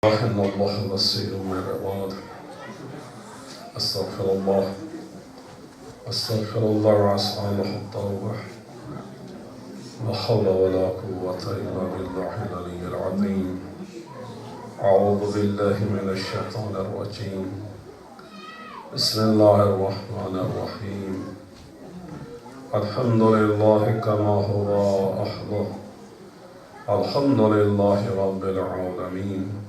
إن الله بصير بالعباد. أستغفر الله وأسأل له التوبة. لا حول ولا قوة إلا بالله العلي العظيم. أعوذ بالله من الشيطان الرجيم. بسم الله الرحمن الرحيم. الحمد لله كما هو أحده. الحمد لله رب العالمين.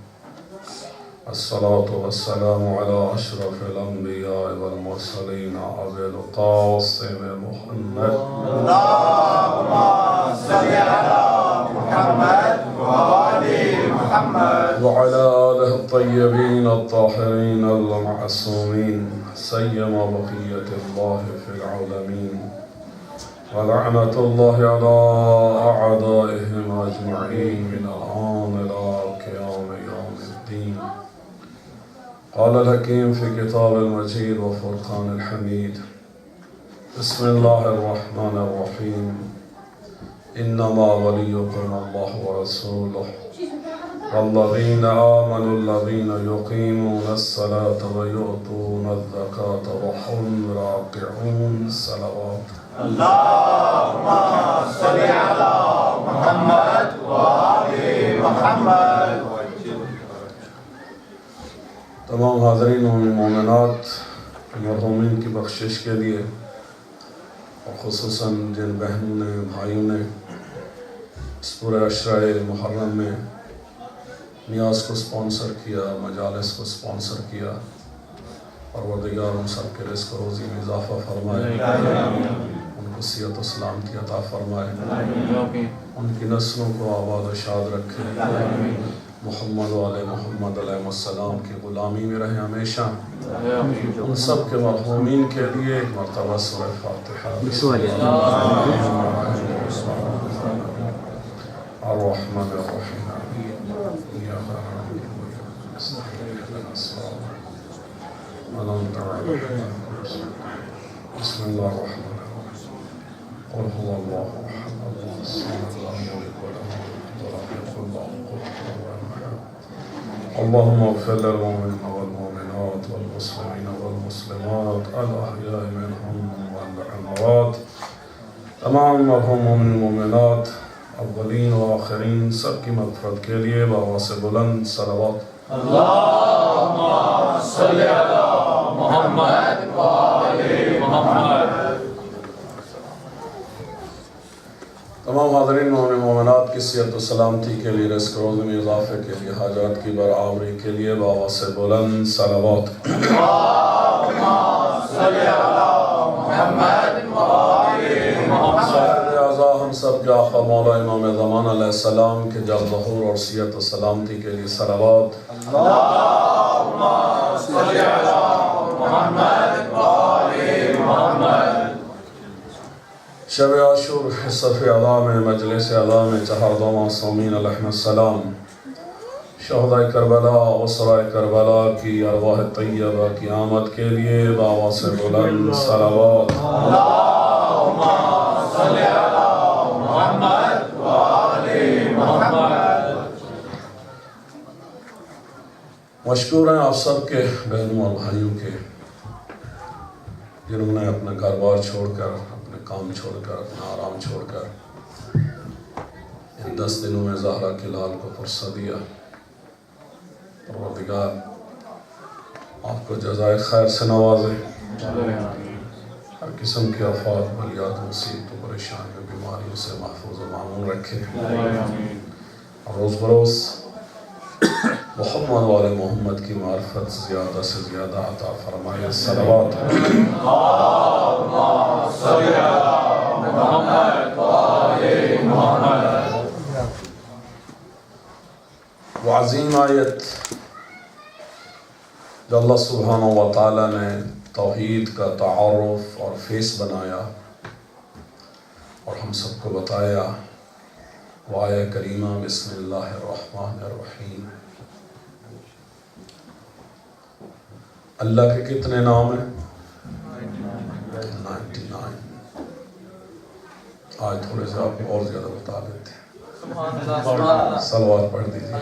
الصلاة والسلام على أشرف الأنبياء والمرسلين أبي القاسم محمد. اللهم صل على محمد وآل محمد وعلى آله الطيبين الطاهرين المعصومين سيما بقية الله في العالمين. ولعنة الله على أعدائهم أجمعين من الآن إلى قيام يوم الدين. قال الحكيم في كتاب المجيد وفرقان الحميد. بسم الله الرحمن الرحيم. إنما وليكم الله ورسوله والذين آمنوا الذين يقيمون الصلاة ويؤتون الزكاة وهم راكعون. صلوات. اللهم صل على محمد وآل محمد. تمام حاضرین و مومنات مرحومین کی بخشش کے لیے اور خصوصاً جن بہنوں نے بھائیوں نے اس پورے عشرۂ محرم میں نیاز کو سپانسر کیا، مجالس کو سپانسر کیا، پروردگار ان سب کے رزق و روزی میں اضافہ فرمائے، ان کو صحت و سلامتی عطا فرمائے، ان کی نسلوں کو آباد و شاد رکھے، محمد و آل محمد علیہ السلام کی غلامی میں رہے ہمیشہ۔ ان سب کے مرحومین کے لیے ایک مرتبہ سورہ فاتحہ۔ الرحمن الرحیم بسم اللہ الرحمن الرحیم قل هو اللہ احد اللہ الصمد لم یلد ولم یولد ولم یکن له کفوا احد۔ اللهم اغفر للمؤمنين والمؤمنات والمسلمين والمسلمات الأحياء منهم والأموات۔ تمام مرحوم مومن مومنات اولین و آخرین سب کی مغفرت کے لیے بآواز بلند صلوات۔ اللهم صل على محمد وآل محمد۔ تمام حاضرین مومن مومنات کی صحت و سلامتی کے لیے، رزق روزی میں اضافے کے لیے، حاجات کی برآوری کے لیے بآواز بلند صلوات۔ اللهم صل على محمد وآل محمد۔ صاحب اعضاء ہم سب کے آقا مولا امام زمان علیہ السلام کے جل ظہور اور صحت و سلامتی کے لیے صلوات۔ اللهم صل على محمد وآل محمد۔ شب عاشور صف اعضاء میں، مجلس اعضاء میں چہار دو معصومین علیہ السلام، شہداء کربلا، اسراء کربلا کی ارواح طیبہ کی آمد کے لیے بآواز بلند صلوات۔ اللهم صل على محمد وآل محمد۔ مشکور ہیں آپ سب کے بہنوں اور بھائیوں کے، جنہوں نے اپنا گھر بار چھوڑ کر، اپنے کام چھوڑ کر، اپنا آرام چھوڑ کر ان 10 دنوں میں زہرا کے لال کو فرصت دیا۔ پروردگار آپ کو جزائے خیر سے نوازے، ہر قسم کے آفات، بلیات، مصیبتوں، پریشانیوں، بیماریوں سے محفوظ و معمون رکھے، اور روز بروز محمد و آل محمد کی معرفت زیادہ سے زیادہ عطا فرمائے۔ صلوات۔ اللهم صل على محمد وآل محمد۔ وہ عظیم آیت جو اللہ سبحانہ و تعالیٰ نے توحید کا تعارف اور فیس بنایا اور ہم سب کو بتایا، وہ آیہ کریمہ بسم اللہ الرحمن الرحیم۔ اللہ کے کتنے نام ہیں؟ 99۔ آج تھوڑے سے آپ کو اور زیادہ بتا دیتے ہیں۔ صلوات پڑھ دیجیے.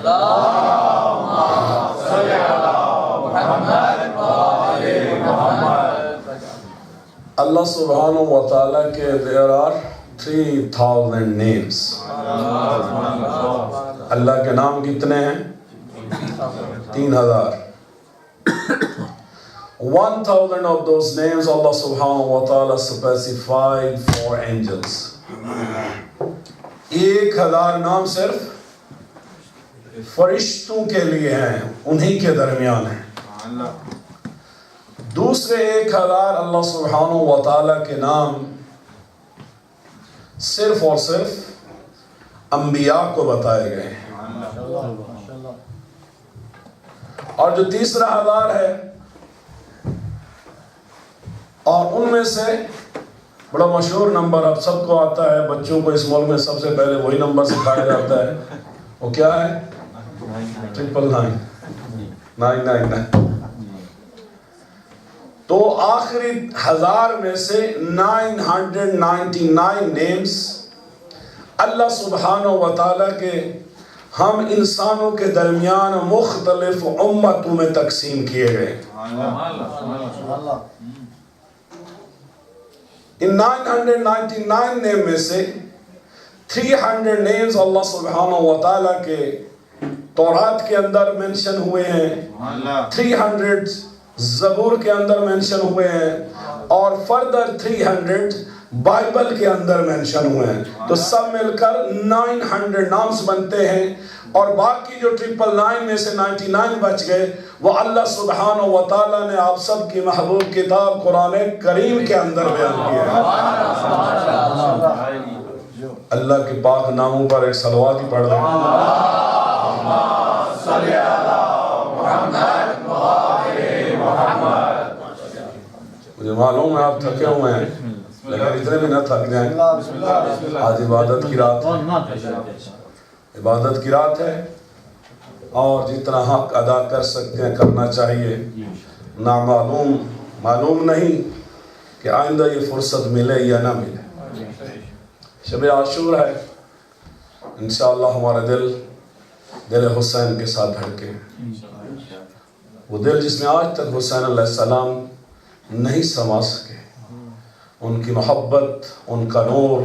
اللہ سبحانہ و تعالیٰ کے there are 3000 names. اللہ کے نام کتنے ہیں؟ 3000. 1000 of those names Allah subhanahu wa ta'ala specified for angels. 1000 نام صرف فرشتوں کے لیے ہیں, انہی کے درمیان ہیں. دوسرے 1000 اللہ سبحانہ و تعالیٰ کے نام صرف اور صرف انبیاء کو بتائے گئے ہیں. اور جو تیسرا 1000 ہے, اور ان میں سے بڑا مشہور نمبر اب سب کو آتا ہے, بچوں کو اس ملک میں سب سے پہلے وہی نمبر سکھایا جاتا ہے, وہ کیا ہے؟ 999. تو آخری 1000 میں سے 999 نیمز اللہ سبحانہ و تعالیٰ کے ہم انسانوں کے درمیان مختلف امتوں میں تقسیم کیے گئے. ان 999 نیم میں سے 300 نیمز اللہ سبحانہ و تعالیٰ کے تورات کے اندر منشن ہوئے ہیں, 300 زبور کے اندر منشن ہوئے ہیں, اور فردر 300 بائبل کے اندر منشن ہوئے ہیں. تو سب مل کر 900 نامز بنتے ہیں, اور باقی جو 999 میں سے 99 بچ گئے وہ اللہ سبحانہ و تعالیٰ نے آپ سب کی محبوب کتاب قرآن کریم کے اندر بیان کیا ہے. اللہ کے پاک ناموں پر ایک صلوات ہی پڑھ دیں. مجھے معلوم ہے آپ تھکے ہوئے ہیں, لیکن اتنے بھی نہ تھک جائیں. آج عبادت کی رات ہے, عبادت کی رات ہے, اور جتنا حق ادا کر سکتے ہیں کرنا چاہیے. معلوم نہیں کہ آئندہ یہ فرصت ملے یا نہ ملے. شب عاشور ہے, انشاءاللہ ہمارا دل حسین کے ساتھ دھڑکے. وہ دل جس میں آج تک حسین علیہ السلام نہیں سما سکے, ان کی محبت, ان کا نور,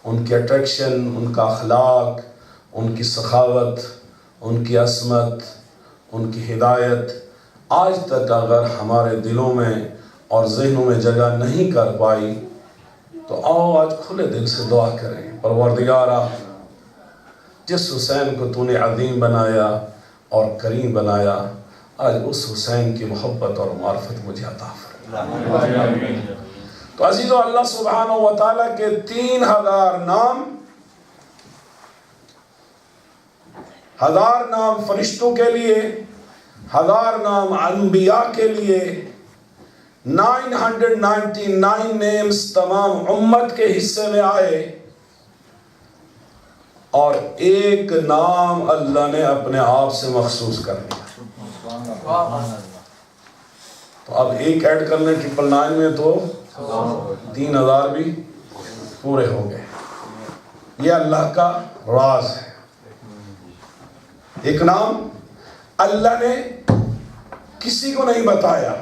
ان کی اٹریکشن, ان کا اخلاق, ان کی سخاوت, ان کی عصمت, ان کی ہدایت آج تک اگر ہمارے دلوں میں اور ذہنوں میں جگہ نہیں کر پائی تو آؤ آج کھلے دل سے دعا کریں. پروردگارا, جس حسین کو تو نے عظیم بنایا اور کریم بنایا, آج اس حسین کی محبت اور معرفت مجھے عطا فرما. تو عزیزو, اللہ سبحانہ و تعالیٰ کے 3000 نام, 1000 نام فرشتوں کے لیے, 1000 نام انبیاء کے لیے, 999 نیمز تمام امت کے حصے میں آئے, اور ایک نام اللہ نے اپنے آپ سے مخصوص کر دیا. تو اب ایک ایڈ کر لیں 999 میں تو 3000 بھی پورے ہو گئے. یہ اللہ کا راز ہے. ایک نام اللہ نے کسی کو نہیں بتایا.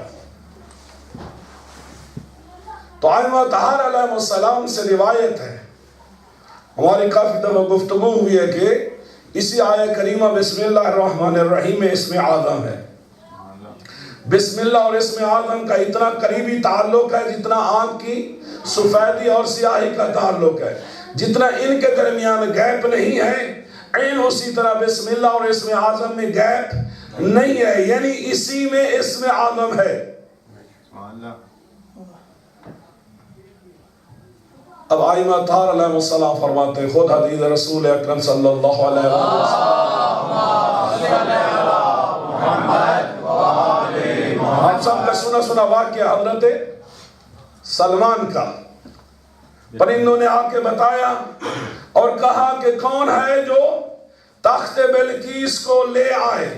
تو آئمہ طہار علیہ السلام سے روایت ہے, ہماری کافی دفعہ گفتگو ہوئی ہے کہ اسی آیہ کریمہ بسم اللہ الرحمن الرحیم میں اسم اعظم ہے. بسم اللہ اور اسم اعظم کا اتنا قریبی تعلق ہے جتنا آنکھ کی سفیدی اور سیاہی کا تعلق ہے. جتنا ان کے درمیان گیپ نہیں ہے, عین اسی طرح بسم اللہ اور اسم اعظم میں گیپ نہیں ہے, یعنی اسی میں اسم اعظم ہے. اب آئمہ طہار علیہ السلام فرماتے ہیں, خود حدیث رسول اکرم صلی اللہ علیہ وسلم, ہم سب کا سنا واقعہ حضرت سلمان کا. پرندوں نے آ کے بتایا اور کہا کہ کون ہے جو تخت بلقیس کو لے آئے.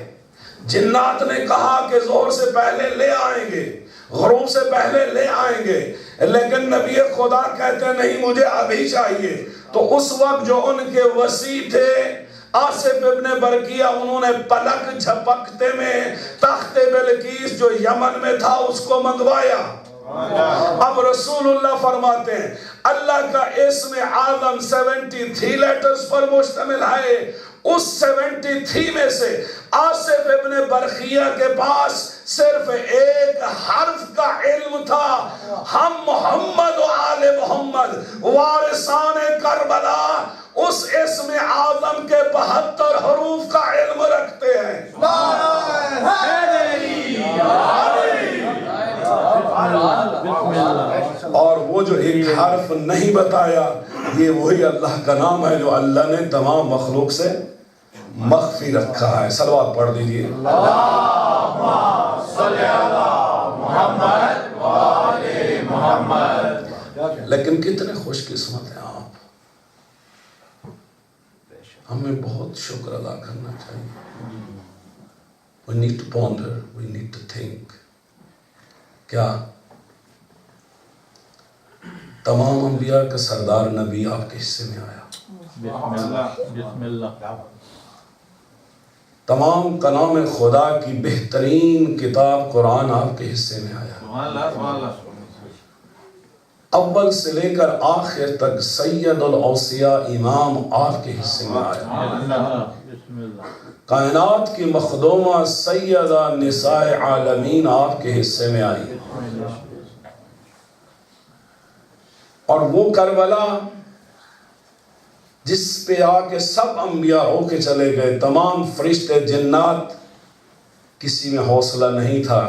جنات نے کہا کہ ظہر سے پہلے لے آئیں گے, غروب سے پہلے لے آئیں گے, لیکن نبی خدا کہتے نہیں مجھے ابھی چاہیے. تو اس وقت جو ان کے وسیع تھے آصف ابن برقیہ، انہوں نے پلک جھپکتے میں تخت بلقیس جو یمن میں تھا اس کو منگوایا۔ اب رسول اللہ فرماتے ہیں اللہ کا اسم اعظم 73 لیٹرز پر مشتمل ہے، اس 73 میں سے آصف ابن برقیہ کے پاس صرف ایک حرف کا علم تھا۔ ہم محمد و آل محمد وارثان کربلا اس اسم اعظم کے 72 حروف کا علم رکھتے ہیں۔ اور وہ جو ایک حرف نہیں بتایا، یہ وہی اللہ کا نام ہے جو اللہ نے تمام مخلوق سے مخفی رکھا ہے۔ صلوات پڑھ دیجئے۔ اللہم صلی علی محمد و آل محمد۔ لیکن کتنے خوش قسمت ہیں آپ، ہمیں بہت شکر ادا کرنا چاہیے۔ We need to ponder, we need to think۔ کیا تمام انبیاء کا سردار نبی آپ کے حصے میں آیا؟ بسم اللہ۔ تمام کلام خدا کی بہترین کتاب قرآن آپ کے حصے میں آیا؟ اول سے لے کر آخر تک سید الاوصیاء امام آپ کے حصے میں آیا؟ کائنات کی مخدومہ سیدہ نساء عالمین آپ کے حصے میں آئی؟ اور وہ کربلا جس پہ آ کے سب انبیاء ہو کے چلے گئے، تمام فرشتے جنات، کسی میں حوصلہ نہیں تھا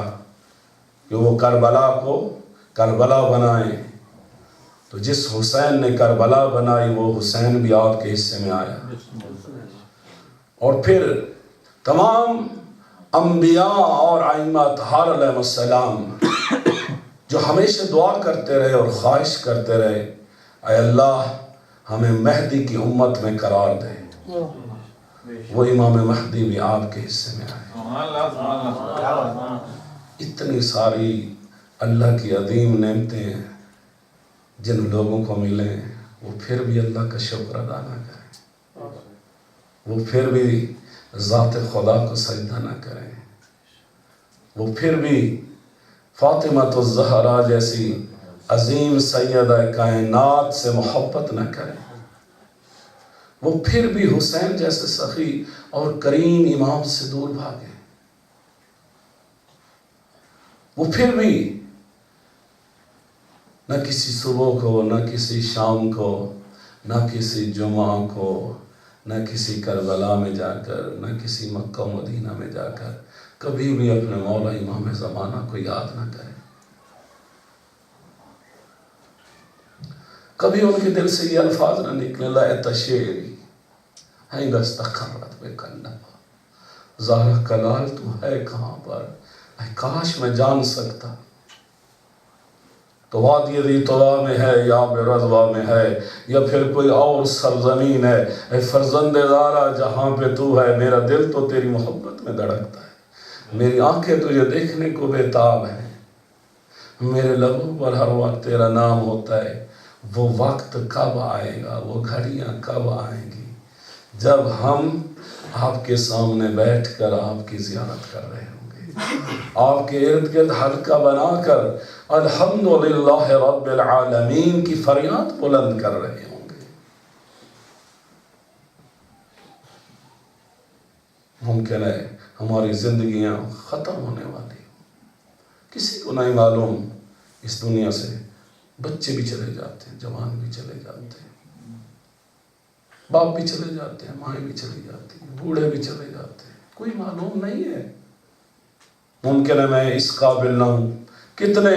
کہ وہ کربلا کو کربلا بنائیں، تو جس حسین نے کربلا بنائی وہ حسین بھی آپ کے حصے میں آیا۔ اور پھر تمام انبیاء اور ائمہ اطہار علیہ السلام جو ہمیشہ دعا کرتے رہے اور خواہش کرتے رہے، اے اللہ ہمیں مہدی کی امت میں قرار دے، وہ امام مہدی بھی آپ کے حصے میں آئے۔ اتنی ساری اللہ کی عظیم نعمتیں جن لوگوں کو ملیں، وہ پھر بھی اللہ کا شکر ادا نہ کریں، وہ پھر بھی ذات خدا کو سجدہ نہ کریں، وہ پھر بھی فاطمہ الزہرا جیسی عظیم سیدہ کائنات سے محبت نہ کریں، وہ پھر بھی حسین جیسے سخی اور کریم امام سے دور بھاگیں، وہ پھر بھی نہ کسی صبح کو، نہ کسی شام کو، نہ کسی جمعہ کو، نہ کسی کربلا میں جا کر، نہ کسی مکہ و مدینہ میں جا کر کبھی بھی اپنے مولا امام زمانہ کو یاد نہ کریں۔ کبھی ان کے دل سے یہ الفاظ نہ نکلے، لَأَتَ شِعْرِي حَيْنَ اسْتَقَرَّتْ بِكَ النَّبَا، زہرا کلال تو ہے کہاں پر، اے کاش میں جان سکتا تو وادی ذی طوا میں ہے یا برضوا میں ہے یا پھر کوئی اور سرزمین ہے، اے فرزند زارا جہاں پہ تو ہے، میرا دل تو تیری محبت میں دھڑکتا ہے، میری آنکھیں تجھے دیکھنے کو بےتاب ہیں، میرے لبوں پر ہر وقت تیرا نام ہوتا ہے۔ وہ وقت کب آئے گا، وہ گھڑیاں کب آئیں گی جب ہم آپ کے سامنے بیٹھ کر آپ کی زیارت کر رہے ہوں گے، آپ کے ارد گرد حلقہ بنا کر الحمدللہ رب العالمین کی فریاد بلند کر رہے ہوں گے۔ ممکن ہے ہماری زندگیاں ختم ہونے والی ہوں، کسی کو نہیں معلوم، اس دنیا سے بچے بھی چلے جاتے ہیں، جوان بھی چلے جاتے ہیں، باپ بھی چلے جاتے ہیں، مائیں بھی چلی جاتی ہیں، بوڑھے بھی چلے جاتے ہیں، کوئی معلوم نہیں ہے۔ ممکن ہے میں اس قابل نہ ہوں، کتنے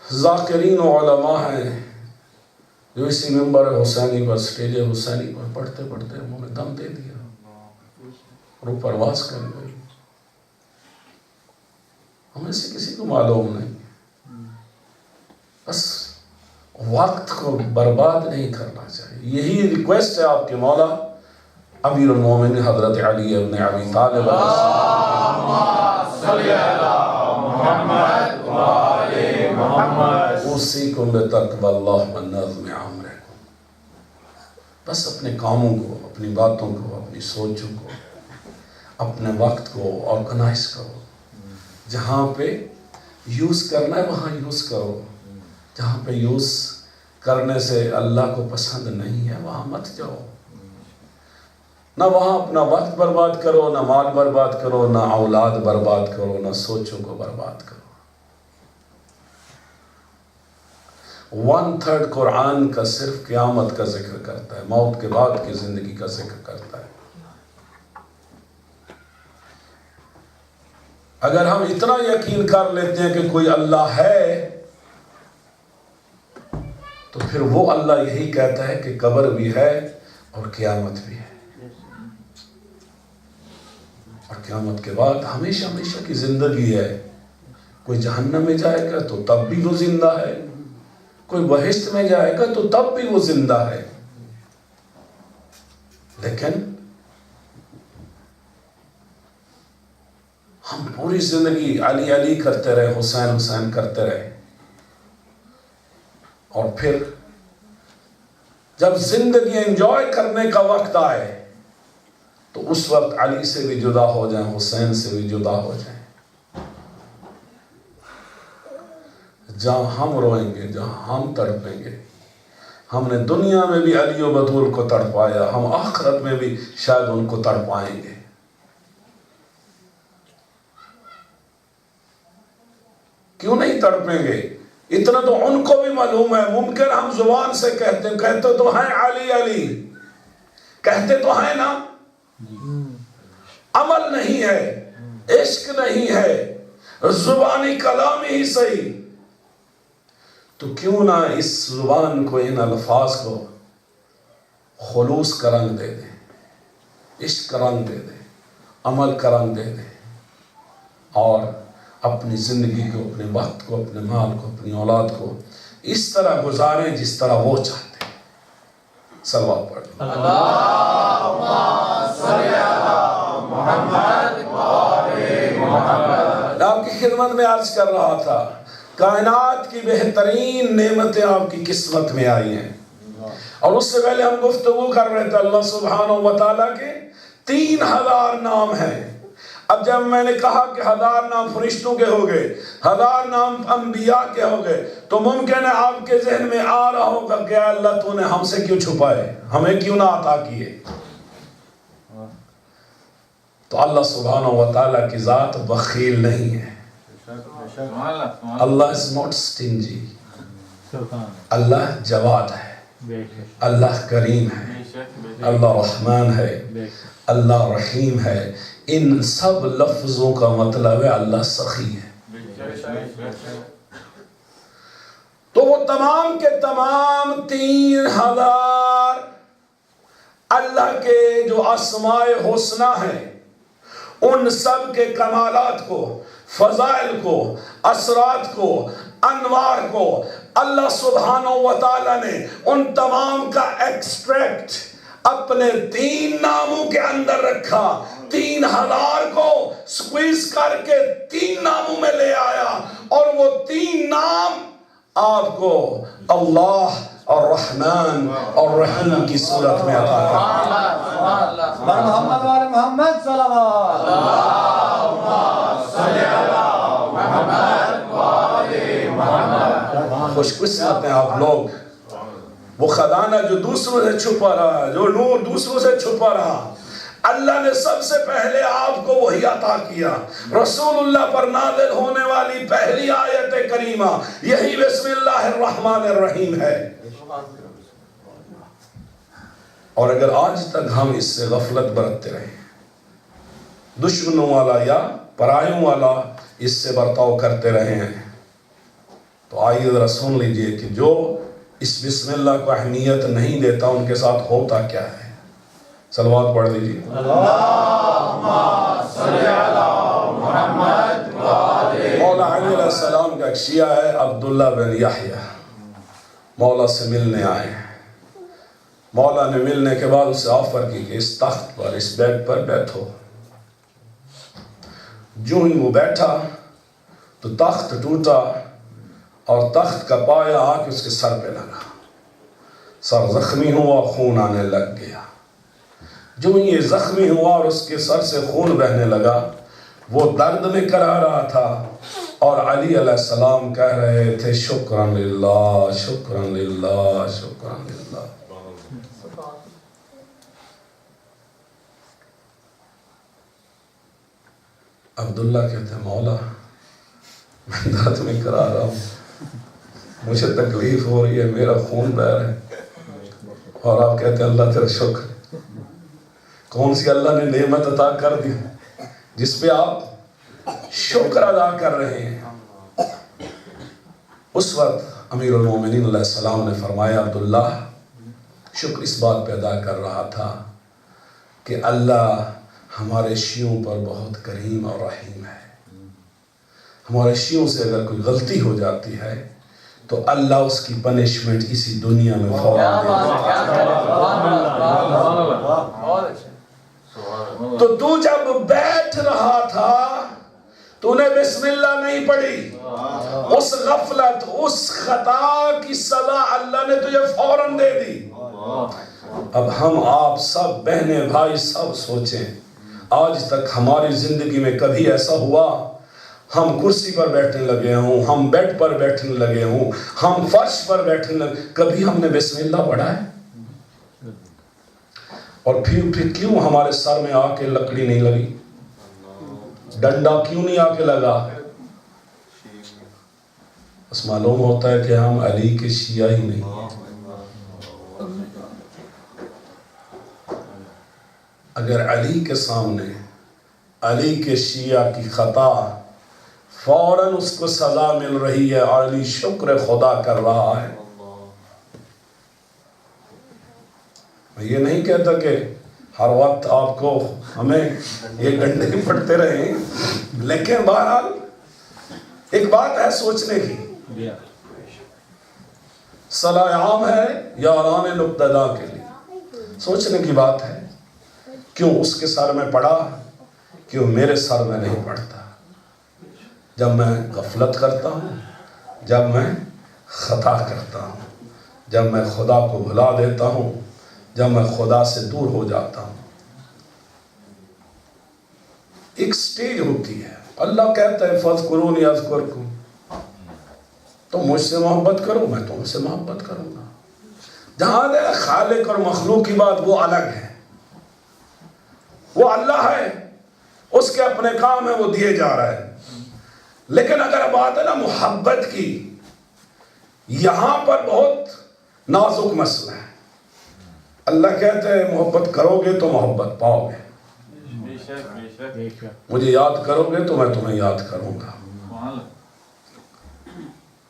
ذاکرین و علماء ہیں جو اسی منبر حسینی پر، سٹیج حسینی پر پڑھتے پڑھتے انہوں نے دم دے دیا اور وہ پرواز کر گئی، ہمیں سے کسی کو معلوم نہیں۔ بس وقت کو برباد نہیں کرنا چاہیے، یہی ریکویسٹ ہے آپ کے مولا امیر المومنین حضرت علی ابن ابی طالب اوصیکم بتقوی اللہ و نظم امرکم۔ بس اپنے کاموں کو، اپنی باتوں کو، اپنی سوچوں کو، اپنے وقت کو آرگنائز کرو. جہاں پہ یوز کرنا ہے وہاں یوز کرو. جہاں پہ یوز کرنے سے اللہ کو پسند نہیں ہے وہاں مت جاؤ. نہ وہاں اپنا وقت برباد کرو، نہ مال برباد کرو، نہ اولاد برباد کرو، نہ سوچوں کو برباد کرو. 1/3 قرآن کا صرف قیامت کا ذکر کرتا ہے، موت کے بعد کی زندگی کا ذکر کرتا ہے. اگر ہم اتنا یقین کر لیتے ہیں کہ کوئی اللہ ہے تو پھر وہ اللہ یہی کہتا ہے کہ قبر بھی ہے اور قیامت بھی ہے، اور قیامت کے بعد ہمیشہ ہمیشہ کی زندگی ہے. کوئی جہنم میں جائے گا تو تب بھی وہ زندہ ہے، کوئی بہشت میں جائے گا تو تب بھی وہ زندہ ہے. لیکن ہم پوری زندگی علی علی کرتے رہے، حسین حسین کرتے رہے، اور پھر جب زندگی انجوائے کرنے کا وقت آئے تو اس وقت علی سے بھی جدا ہو جائیں، حسین سے بھی جدا ہو جائیں. جہاں ہم روئیں گے، جہاں ہم تڑپیں گے، ہم نے دنیا میں بھی علی و بطول کو تڑپایا، ہم آخرت میں بھی شاید ان کو تڑپائیں گے. کیوں نہیں تڑپیں گے؟ اتنا تو ان کو بھی معلوم ہے. ممکن ہم زبان سے کہتے تو ہیں علی علی، کہتے تو ہیں نا، عمل نہیں ہے، عشق نہیں ہے، زبانی کلام ہی صحیح. تو کیوں نہ اس زبان کو، ان الفاظ کو خلوص کا رنگ دے دیں، عشق کا رنگ دے دیں، عمل کا رنگ دے دیں، اور اپنی زندگی کو، اپنے وقت کو، اپنے مال کو، اپنی اولاد کو اس طرح گزاریں جس طرح وہ چاہتے ہیں. صلوات پڑھ لیں. اللہم صلی علی محمد و آل محمد. آپ کی خدمت میں عرض کر رہا تھا، کائنات کی بہترین نعمتیں آپ کی قسمت میں آئی ہیں. اور اس سے پہلے ہم گفتگو کر رہے تھے اللہ سبحانہ و تعالیٰ کے 3000 نام ہیں. اب جب میں نے کہا کہ 1000 نام فرشتوں کے ہو گئے، 1000 نام انبیاء کے ہو گئے، تو ممکن ہے آپ کے ذہن میں آ رہا ہوگا کہ اللہ تو نے ہم سے کیوں چھپائے، ہمیں کیوں نہ عطا کیے. تو اللہ سبحانہ و تعالیٰ کی ذات بخیل نہیں ہے. اللہ is not stingy. اللہ جواد ہے، اللہ کریم ہے، اللہ رحمان ہے، اللہ رحیم ہے. ان سب لفظوں کا مطلب ہے اللہ سخی ہے. تو وہ تمام کے تمام 3000 اللہ کے جو اسماء حسنہ ہیں، ان سب کے کمالات کو، فضائل کو، اسرات کو، انوار کو اللہ سبحانہ و تعالیٰ نے ان تمام کا ایکسٹریکٹ اپنے 3 ناموں کے اندر رکھا. 3000 کو سکویز کر کے 3 ناموں میں لے آیا، اور وہ 3 نام آپ کو اللہ اور رحمان اور رحیم کی صورت میں عطا کرتا. محمد وعلی محمد صلوات. اللہم صلی علی محمد و آل محمد. خوش قسمت ہیں آپ لوگ. وہ خزانہ جو دوسروں سے چھپا رہا، جو نور دوسروں سے چھپا رہا، اللہ نے سب سے پہلے آپ کو وہی عطا کیا. رسول اللہ پر نازل ہونے والی پہلی آیت کریمہ یہی بسم اللہ الرحمن الرحیم ہے. اور اگر آج تک ہم اس سے غفلت برتتے رہے، دشمنوں والا یا پرایوں والا اس سے برتاؤ کرتے رہے ہیں، تو آئیے ذرا سن لیجئے کہ جو اس بسم اللہ کو اہمیت نہیں دیتا ان کے ساتھ ہوتا کیا ہے. صلوات پڑھ لیجئے. اللہم صلی علی محمد و آل. مولا علی علیہ السلام کا ایک شیعہ ہے عبداللہ بن یحییٰ، مولا سے ملنے آئے ہیں. مولا نے ملنے کے بعد اسے آفر کی کہ اس تخت پر، اس بیڈ پر بیٹھو. جو ہی وہ بیٹھا تو تخت ٹوٹا اور تخت کا پایا آ کے اس کے سر پہ لگا. سر زخمی ہوا، خون آنے لگ گیا۔ جو یہ زخمی ہوا اور اس کے سر سے خون بہنے لگا، وہ درد میں کرا رہا تھا، اور علی علیہ السلام کہہ رہے تھے شکرا للہ، شکرا للہ، شکرا للہ۔ عبداللہ کہتے ہیں مولا میں درد میں کرا رہا ہوں، مجھے تکلیف ہو رہی ہے، میرا خون بہ رہا ہے، اور آپ کہتے ہیں اللہ تیرا شکر۔ کون سی اللہ نے نعمت عطا کر دی جس پہ آپ شکر ادا کر رہے ہیں؟ اس وقت امیر المومنین علیہ السلام نے فرمایا عبداللہ شکر اس بات پہ ادا کر رہا تھا کہ اللہ ہمارے شیعوں پر بہت کریم اور رحیم ہے، ہمارے شیعوں سے اگر کوئی غلطی ہو جاتی ہے تو اللہ اس کی پنشمنٹ اسی دنیا میں فوراً دے دیتا۔ تو تو جب بیٹھ رہا تھا تو نے بسم اللہ نہیں پڑھی، اس غفلت، اس خطا کی سزا اللہ نے تجھے فوراً دے دی۔ اب ہم آپ سب بہنیں بھائی سب سوچیں، آج تک ہماری زندگی میں کبھی ایسا ہوا ہم کرسی پر بیٹھنے لگے ہوں، ہم بیڈ پر بیٹھنے لگے ہوں، ہم فرش پر بیٹھنے لگے، کبھی ہم نے بسم اللہ پڑھا ہے؟ اور پھر کیوں ہمارے سر میں آ کے لکڑی نہیں لگی؟ ڈنڈا کیوں نہیں آ کے لگا؟ بس معلوم ہوتا ہے کہ ہم علی کے شیعہ ہی نہیں ہیں۔ اگر علی کے سامنے علی کے شیعہ کی خطا فوراً اس کو سزا مل رہی ہے، علی شکر خدا کر رہا ہے۔ میں یہ نہیں کہتا کہ ہر وقت آپ کو ہمیں یہ گنڈے پڑتے رہیں، لیکن بہرحال ایک بات ہے سوچنے کی، صلاح عام ہے یاران نقطہ کے لیے، سوچنے کی بات ہے کیوں اس کے سر میں پڑا، کیوں میرے سر میں نہیں پڑتا؟ جب میں غفلت کرتا ہوں، جب میں خطا کرتا ہوں، جب میں خدا کو بھلا دیتا ہوں، جب میں خدا سے دور ہو جاتا ہوں۔ ایک سٹیج ہوتی ہے، اللہ کہتا ہے فَاذْكُرُونِي أَذْكُرْكُمْ، تم مجھ سے محبت کرو میں تم سے محبت کروں گا۔ جہاں ہے خالق اور مخلوق کی بات وہ الگ ہے، وہ اللہ ہے، اس کے اپنے کام ہیں، وہ دیے جا رہا ہے۔ لیکن اگر بات ہے نا محبت کی، یہاں پر بہت نازک مسئلہ ہے۔ اللہ کہتے ہیں محبت کرو گے تو محبت پاؤ گے، مجھے یاد کرو گے تو میں تمہیں یاد کروں گا۔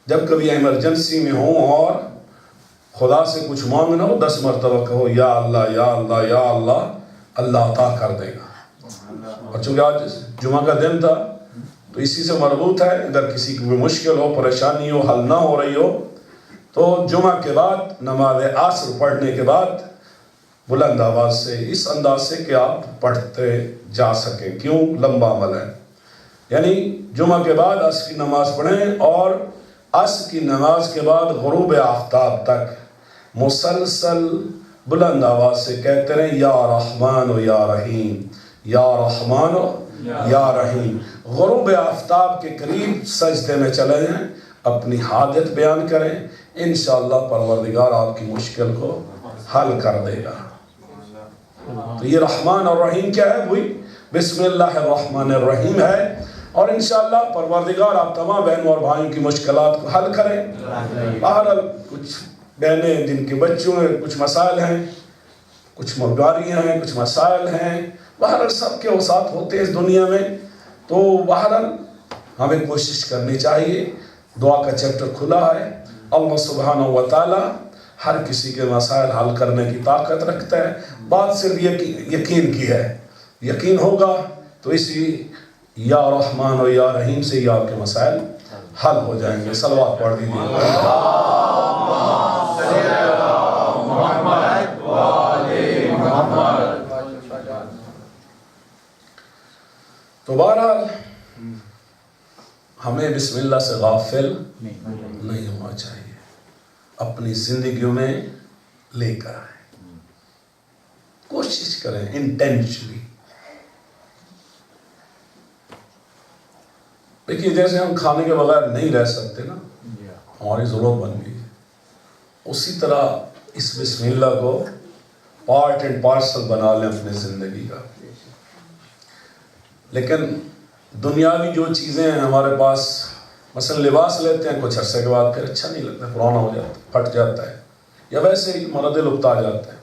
جب کبھی ایمرجنسی میں ہوں اور خدا سے کچھ مانگنا ہو 10 مرتبہ کہو یا اللہ یا اللہ یا اللہ، اللہ عطا کر دے گا۔ اور چونکہ آج جمعہ کا دن تھا تو اسی سے مربوط ہے، اگر کسی کی بھی مشکل ہو، پریشانی ہو، حل نہ ہو رہی ہو، تو جمعہ کے بعد نماز عصر پڑھنے کے بعد بلند آواز سے اس انداز سے کہ آپ پڑھتے جا سکیں، کیوں لمبا عمل ہے، یعنی جمعہ کے بعد عصر کی نماز پڑھیں اور عصر کی نماز کے بعد غروب آفتاب تک مسلسل بلند آواز سے کہتے رہیں یا رحمان و یا رحیم، یا رحمان و یا رحیم۔ غروب آفتاب کے قریب سجدے میں چلے جائیں، اپنی حاجت بیان کریں، انشاءاللہ پروردگار آپ کی مشکل کو حل کر دے گا۔ تو یہ رحمان اور رحیم کیا ہے؟ وہی بسم اللہ الرحمن الرحیم ہے، اور انشاءاللہ پروردگار آپ تمام بہنوں اور بھائیوں کی مشکلات کو حل کریں۔ بہرحال کچھ بہنیں جن کے بچوں میں کچھ مسائل ہیں، کچھ بیماریاں ہیں، کچھ مسائل ہیں، بہرحال سب کے اوساط ہوتے ہیں اس دنیا میں، تو بہرحال ہمیں کوشش کرنی چاہیے۔ دعا کا چیپٹر کھلا ہے، اللہ سبحانہ و تعالی ہر کسی کے مسائل حل کرنے کی طاقت رکھتا ہے، بات صرف یقین کی ہے، یقین ہوگا تو اسی یا رحمان و یا رحیم سے ہی آپ کے مسائل حل ہو جائیں گے۔ صلوات پڑھ دیجیے۔ تو بہرحال ہمیں بسم اللہ سے غافل نہیں ہونا چاہیے، اپنی زندگیوں میں لے کر آئیں، کوشش کریں انٹینشنلی. دیکھیے جیسے ہم کھانے کے بغیر نہیں رہ سکتے نا، ہماری ضرورت بن گئی ہے، اسی طرح اس بسم اللہ کو پارٹ اینڈ پارسل بنا لیں اپنے زندگی کا. لیکن دنیاوی جو چیزیں ہیں ہمارے پاس، مثلا لباس لیتے ہیں کچھ عرصے کے بعد پھر اچھا نہیں لگتا، پرانا ہو جاتا ہے، پھٹ جاتا ہے، یا ویسے ہی مرد لپتا آ جاتا ہے.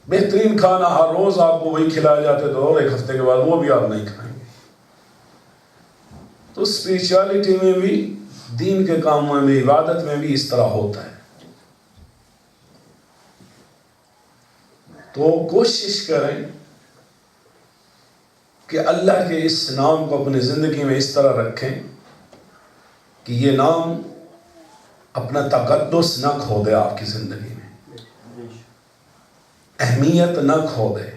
بہترین کھانا ہر روز آپ کو وہی کھلایا جاتے تو اور ایک ہفتے کے بعد وہ بھی آپ نہیں کھائیں گے. تو اسپریچولیٹی میں بھی، دین کے کاموں میں بھی، عبادت میں بھی اس طرح ہوتا ہے. تو کوشش کریں کہ اللہ کے اس نام کو اپنی زندگی میں اس طرح رکھیں کہ یہ نام اپنا تقدس نہ کھو دے، آپ کی زندگی میں اہمیت نہ کھو دے،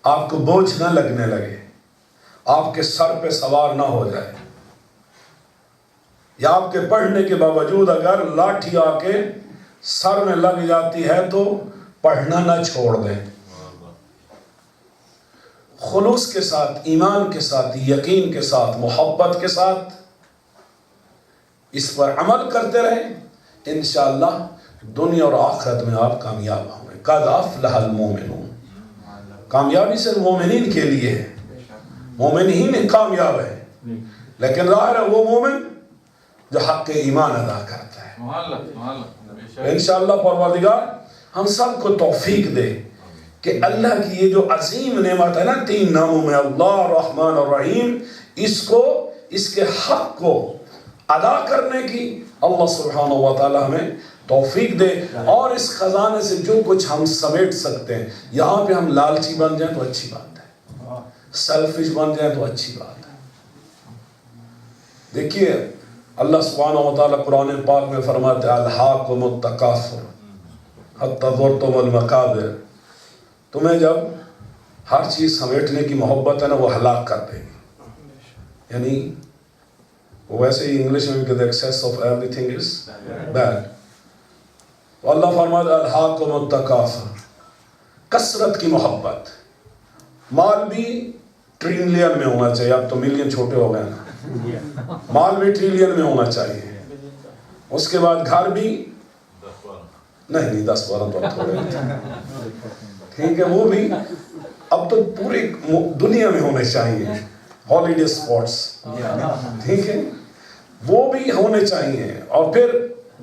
آپ کو بوجھ نہ لگنے لگے، آپ کے سر پہ سوار نہ ہو جائے، یا آپ کے پڑھنے کے باوجود اگر لاٹھی آ کے سر میں لگ جاتی ہے تو پڑھنا نہ چھوڑ دیں. خلوص کے ساتھ، ایمان کے ساتھ، یقین کے ساتھ، محبت کے ساتھ اس پر عمل کرتے رہیں. انشاءاللہ دنیا اور آخرت میں آپ کامیاب ہوں گے. قد افلح المومنون. کامیابی صرف مومنین کے لیے ہے، مومن ہی کامیاب ہے، لیکن ظاہر ہے وہ مومن جو حق ایمان ادا کرتا ہے. انشاءاللہ پروردگار ہم سب کو توفیق دے کہ اللہ کی یہ جو عظیم نعمت ہے نا 3 ناموں میں، اللہ، رحمان اور رحیم، اس کو، اس کے حق کو ادا کرنے کی اللہ سبحانہ و تعالی ہمیں توفیق دے. اور اس خزانے سے جو کچھ ہم سمیٹ سکتے ہیں، یہاں پہ ہم لالچی بن جائیں تو اچھی بات ہے، سیلفش بن جائیں تو اچھی بات ہے. دیکھیے اللہ سبحانہ و تعالی قرآن پاک میں فرماتے ہیں الہاکم التکاثر حتی زرتم المقابر. تمہیں جب ہر چیز سمیٹنے کی محبت ہے نا، وہ ہلاک کر دے گی. یعنی وہ ویسے ہی انگلش میں بھی کہتے ہیں excess of everything is bad. تو اللہ فرماتا ہے الہاکم التکاثر، کثرت کی محبت. مال بھی ٹریلین میں ہونا چاہیے، اب تو ملین چھوٹے ہو گئے نا، مال بھی ٹریلین میں ہونا چاہیے. اس کے بعد گھر بھی نہیں 10-12 تو تھوڑے ٹھیک ہے، وہ بھی اب تو پوری دنیا میں ہونے چاہیے. ہالیڈے اسپاٹس ٹھیک ہے، وہ بھی ہونے چاہیے. اور پھر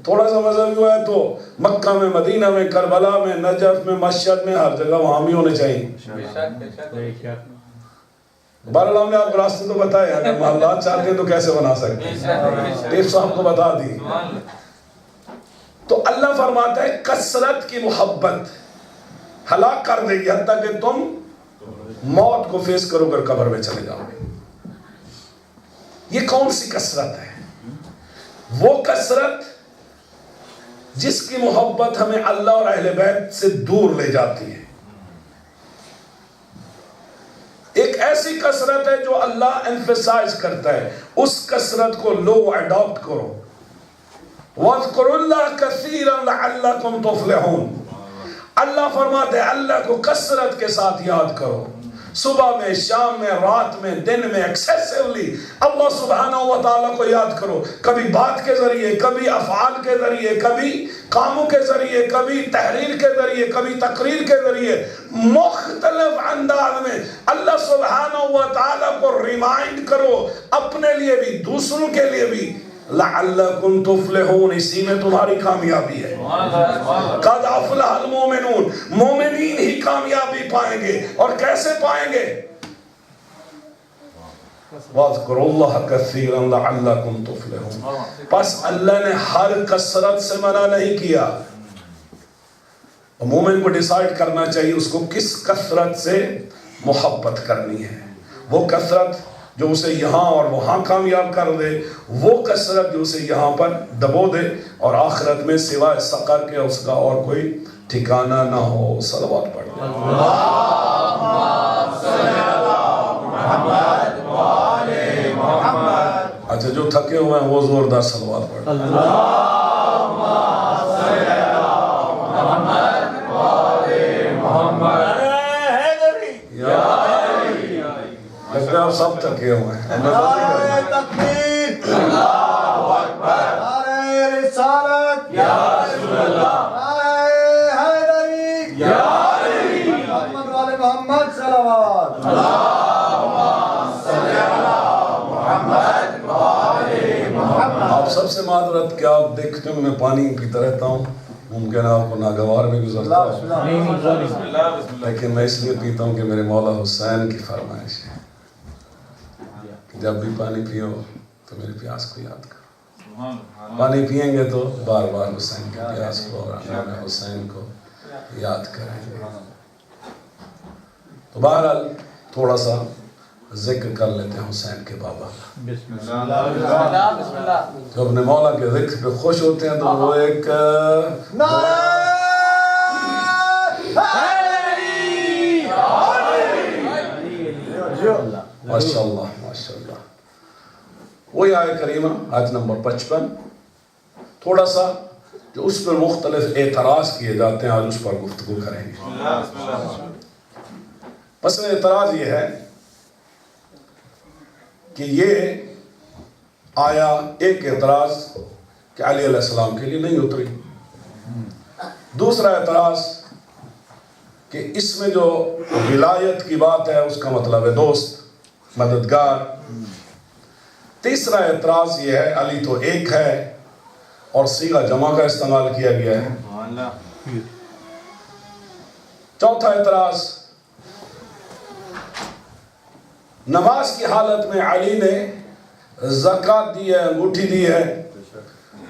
تھوڑا سا مذہبی ہوا ہے تو مکہ میں، مدینہ میں، کربلا میں، نجف میں، مشہد میں، ہر جگہ وہاں بھی ہونے چاہیے. بہرحال ہم نے آپ کو راستے تو بتائے، اگر محلات چاہتے ہیں تو کیسے بنا سکتے ہیں، ٹیپ صاحب کو بتا دی. تو اللہ فرماتا ہے کثرت کی محبت ہلاک کر دے گی، حتیٰ کہ تم موت کو فیس کرو کر قبر میں چلے جاؤ گے. یہ کون سی کثرت ہے؟ وہ کثرت جس کی محبت ہمیں اللہ اور اہل بیت سے دور لے جاتی ہے. ایک ایسی کثرت ہے جو اللہ ایمفیسائز کرتا ہے، اس کثرت کو لو، اڈاپٹ کرو. وَاذْكُرُوا اللَّهَ كَثِيرًا لَعَلَّكُمْ تُفْلِحُونَ. اللہ فرماتے ہیں اللہ کو کثرت کے ساتھ یاد کرو، صبح میں، شام میں، رات میں، دن میں، ایکسیسیولی اللہ سبحانہ و تعالیٰ کو یاد کرو. کبھی بات کے ذریعے، کبھی افعال کے ذریعے، کبھی کاموں کے ذریعے، کبھی تحریر کے ذریعے، کبھی تقریر کے ذریعے، مختلف انداز میں اللہ سبحانہ و تعالیٰ کو ریمائنڈ کرو، اپنے لیے بھی دوسروں کے لیے بھی. لعلکم تفلحون، اسی میں تمہاری کامیابی ہے. قد افلح المومنون، مومنین ہی کامیابی پائیں گے. اور کیسے پائیں گے؟ واذکروا اللہ کثیرا لعلکم تفلحون. پس اللہ نے ہر کثرت سے منع نہیں کیا. مومن کو ڈیسائیڈ کرنا چاہیے اس کو کس کثرت سے محبت کرنی ہے. وہ کثرت جو اسے یہاں اور وہاں کامیاب کر دے، وہ کثرت جو اسے یہاں پر دبو دے اور آخرت میں سوائے سقر کے اس کا اور کوئی ٹھکانہ نہ ہو. صلوات پڑھ لیں. اچھا جو تھکے ہوئے ہیں وہ زوردار صلوات پڑھ لیں. سب تھکے ہوئے ہیں. نعرہ تکبیر، اللہ اکبر، نعرہ رسالت، یا رسول اللہ، نعرہ حیدری، یا علی، محمد والے محمد صلوات. اللہم صلی علی محمد وآل محمد. آپ سب سے معذرت کہ آپ دیکھتے ہو میں پانی پیتا رہتا ہوں، ممکن ہے آپ کو ناگوار میں گزرتا ہوں، لیکن میں اس لیے پیتا ہوں کہ میرے مولا حسین کی فرمائش ہے کہ جب بھی پانی پیو تو میری پیاس کو یاد کرو. پانی پئیں گے تو بار بار حسین کی پیاس کو اور امام حسین کو یاد کریں گے. تو بہرحال تھوڑا سا ذکر کر لیتے ہیں حسین کے بابا کا. جو اپنے مولا کے ذکر پہ خوش ہوتے ہیں تو وہ ایک نعرہ ماشاءاللہ ماشاءاللہ. وہی آیت کریمہ آیت نمبر 55 تھوڑا سا جو اس پر مختلف اعتراض کیے جاتے ہیں آج اس پر گفتگو کریں گے. بس اعتراض یہ ہے کہ یہ آیا ایک اعتراض کہ علی علیہ السلام کے لیے نہیں اتری. دوسرا اعتراض کہ اس میں جو ولایت کی بات ہے اس کا مطلب ہے دوست، مددگار. تیسرا اعتراض یہ ہے علی تو ایک ہے اور صیغہ جمع کا استعمال کیا گیا ہے. چوتھا اعتراض نماز کی حالت میں علی نے زکوٰۃ دی ہے، انگوٹھی دی ہے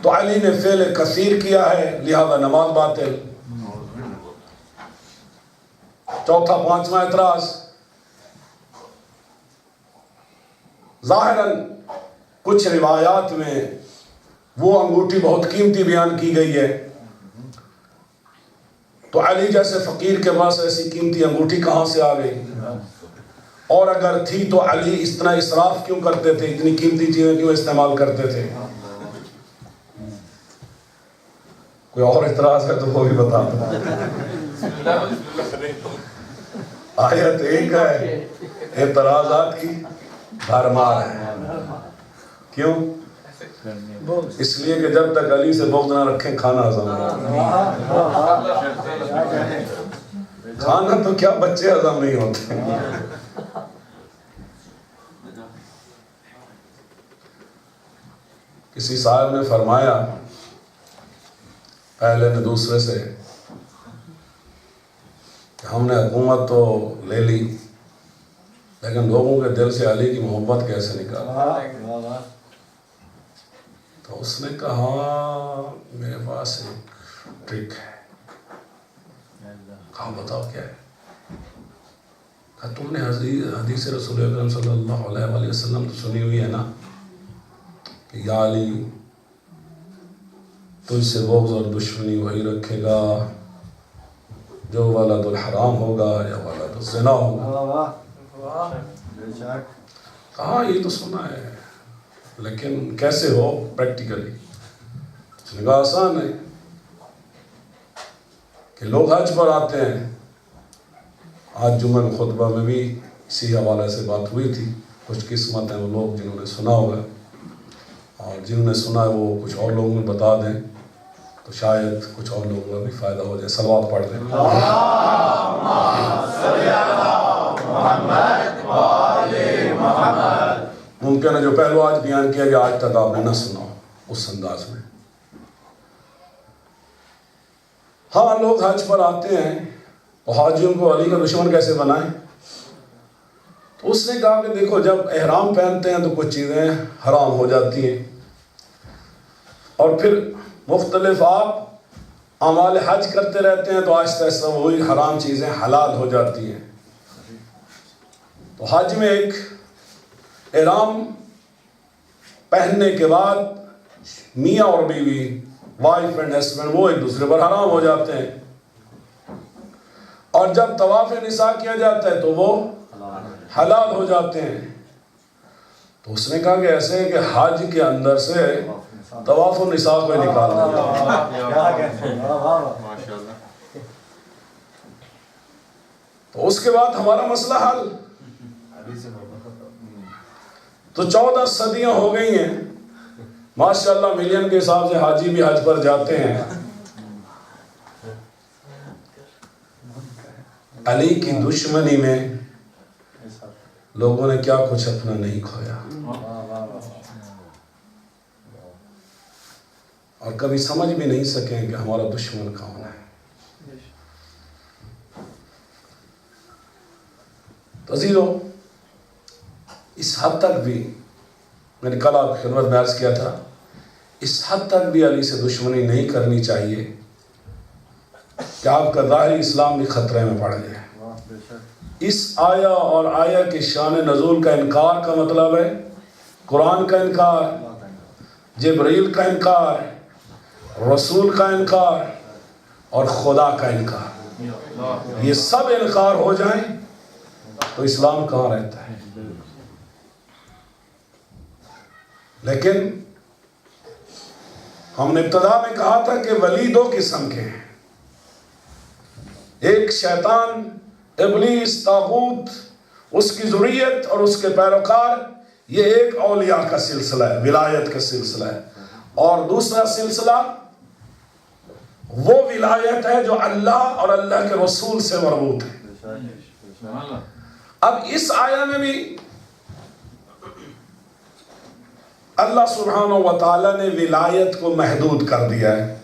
تو علی نے فعل کثیر کیا ہے لہذا نماز باطل. چوتھا پانچواں اعتراض ظاہراً کچھ روایات میں وہ انگوٹھی بہت قیمتی بیان کی گئی ہے تو علی جیسے فقیر کے پاس ایسی قیمتی انگوٹھی کہاں سے آ گئی، اور اگر تھی تو علی اس طرح اسراف کیوں کرتے تھے، اتنی قیمتی چیزیں کیوں استعمال کرتے تھے. کوئی اور اعتراض ہے تو وہ بھی بتا دو. آیت ایک ہے، اعتراضات کی بھرمار ہے. کیوں؟ اس لیے کہ جب تک علی سے بغض نہ رکھیں کھانا ہضم نہیں ہوتا. کھانا تو کیا بچے ہضم نہیں ہوتے. کسی صاحب نے فرمایا پہلے نے دوسرے سے کہ ہم نے حکومت تو لے لی لیکن لوگوں کے دل سے علی کی محبت کیسے نکالا. تو اس نے کہا میرے پاس ایک ٹرک ہے. کہا بتاؤ کیا ہے. کہا تم نے حدیث رسول اکرم صلی اللہ علیہ وآلہ وسلم تو سنی ہوئی ہے نا کہ یا علی تجھ سے بغض اور دشمنی وہی رکھے گا جو ولد الحرام ہوگا یا ولد الزنا ہوگا. کہا یہ تو سنا ہے لیکن کیسے ہو پریکٹیکلی. اس نے کہا آسان ہے کہ لوگ حج پر آتے ہیں. آج جمعہ میں خطبہ میں بھی اسی حوالے سے بات ہوئی تھی. خوش قسمت ہیں وہ لوگ جنہوں نے سنا ہوگا اور جنہوں نے سنا ہے وہ کچھ اور لوگوں میں بتا دیں تو شاید کچھ اور لوگوں کا بھی فائدہ ہو جائے. صلوات پڑھ دیں. ممکن ہے جو پہلو آج بیان کیا گیا آج تک آپ نے نہ سنا ہو اس انداز میں. ہاں لوگ حج پر آتے ہیں تو حاجیوں کو علی کا دشمن کیسے بنائیں. تو اس نے کہا کہ دیکھو جب احرام پہنتے ہیں تو کچھ چیزیں حرام ہو جاتی ہیں اور پھر مختلف آپ اعمال حج کرتے رہتے ہیں تو آہستہ آہستہ وہی حرام چیزیں حلال ہو جاتی ہیں. تو حج میں ایک احرام پہننے کے بعد میاں اور بیوی وائف اینڈ ہسبینڈ وہ ایک دوسرے پر حرام ہو جاتے ہیں اور جب طواف نساء کیا جاتا ہے تو وہ حلال ہو جاتے ہیں. تو اس نے کہا کہ ایسے ہے کہ حج کے اندر سے طواف النساء کو نکال دیا. تو اس کے بعد ہمارا مسئلہ حل. تو 14 صدیاں ہو گئی ہیں، ماشاءاللہ ملین کے حساب سے حاجی بھی حج پر جاتے ہیں۔ علی کی دشمنی میں لوگوں نے کیا کچھ اپنا نہیں کھویا، اور کبھی سمجھ بھی نہیں سکیں کہ ہمارا دشمن کون ہے۔ تو عزیزو، اس حد تک بھی میں نے کل آپ کی خدمت میں عرض کیا تھا، اس حد تک بھی علی سے دشمنی نہیں کرنی چاہیے کہ آپ کا ظاہری اسلام بھی خطرے میں پڑ جائے۔ اس آیا اور آیا کے شان نزول کا انکار کا مطلب ہے قرآن کا انکار، جبرائیل کا انکار، رسول کا انکار اور خدا کا انکار۔ یہ سب انکار ہو جائیں تو اسلام کہاں رہتا ہے؟ لیکن ہم نے ابتدا میں کہا تھا کہ ولی دو قسم کے ہیں، ایک شیطان، ابلیس، طاغوت، اس کی ذریت اور اس کے پیروکار، یہ ایک اولیاء کا سلسلہ ہے، ولایت کا سلسلہ ہے، اور دوسرا سلسلہ وہ ولایت ہے جو اللہ اور اللہ کے رسول سے مربوط ہے۔ اب اس آیا میں بھی اللہ سبحانہ و تعالیٰ نے ولایت کو محدود کر دیا ہے،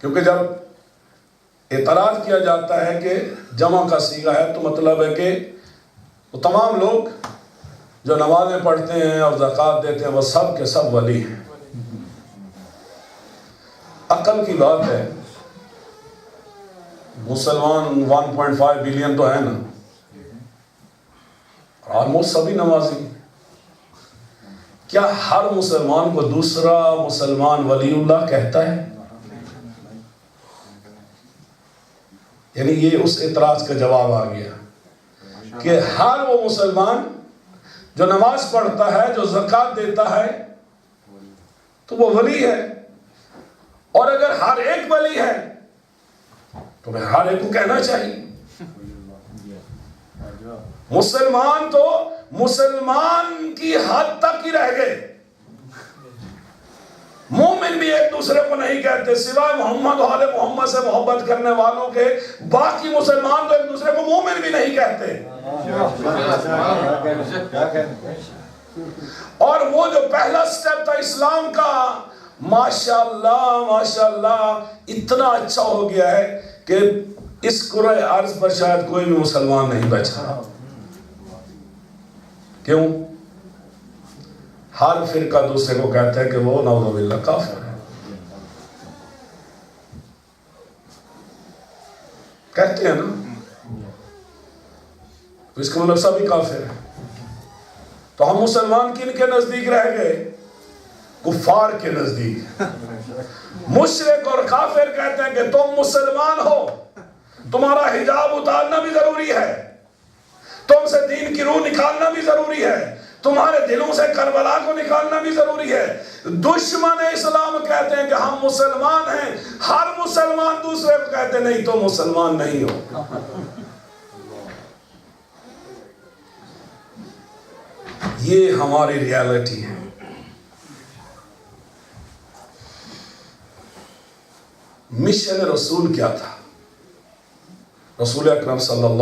کیونکہ جب اعتراض کیا جاتا ہے کہ جمع کا صیغہ ہے تو مطلب ہے کہ وہ تمام لوگ جو نمازیں پڑھتے ہیں اور زکوٰۃ دیتے ہیں وہ سب کے سب ولی ہیں۔ عقل کی بات ہے، مسلمان 1.5 بلین تو ہے نا، آلموسٹ سبھی نمازی، کیا ہر مسلمان کو دوسرا مسلمان ولی اللہ کہتا ہے؟ یعنی یہ اس اعتراض کا جواب آ گیا کہ ہر وہ مسلمان جو نماز پڑھتا ہے، جو زکوٰۃ دیتا ہے، تو وہ ولی ہے، اور اگر ہر ایک ولی ہے تو میں ہر ایک کو کہنا چاہیے۔ مسلمان تو مسلمان کی حد تک ہی رہ گئے، مومن بھی ایک دوسرے کو نہیں کہتے، سوائے محمد و آل محمد سے محبت کرنے والوں کے باقی مسلمان تو ایک دوسرے کو مومن بھی نہیں کہتے۔ اور وہ جو پہلا سٹیپ تھا اسلام کا، ماشاءاللہ ماشاءاللہ اتنا اچھا ہو گیا ہے کہ اس کرۂ ارض پر شاید کوئی بھی مسلمان نہیں بچا۔ کیوں؟ ہر فرقہ دوسرے کو کہتا ہے کہ وہ نعوذ باللہ کافر ہے، کہتے ہیں نا، اس کا مطلب سبھی کافر ہیں۔ تو ہم مسلمان کن کے نزدیک رہ گئے؟ کفار کے نزدیک۔ مشرک اور کافر کہتے ہیں کہ تم مسلمان ہو، تمہارا حجاب اتارنا بھی ضروری ہے، تم سے دین کی روح نکالنا بھی ضروری ہے، تمہارے دلوں سے کربلا کو نکالنا بھی ضروری ہے۔ دشمن اسلام کہتے ہیں کہ ہم مسلمان ہیں، ہر مسلمان دوسرے کو کہتے ہیں نہیں تو مسلمان نہیں ہو۔ یہ ہماری ریالٹی ہے۔ مشن رسول کیا تھا؟ رسول اکرم صلی اللہ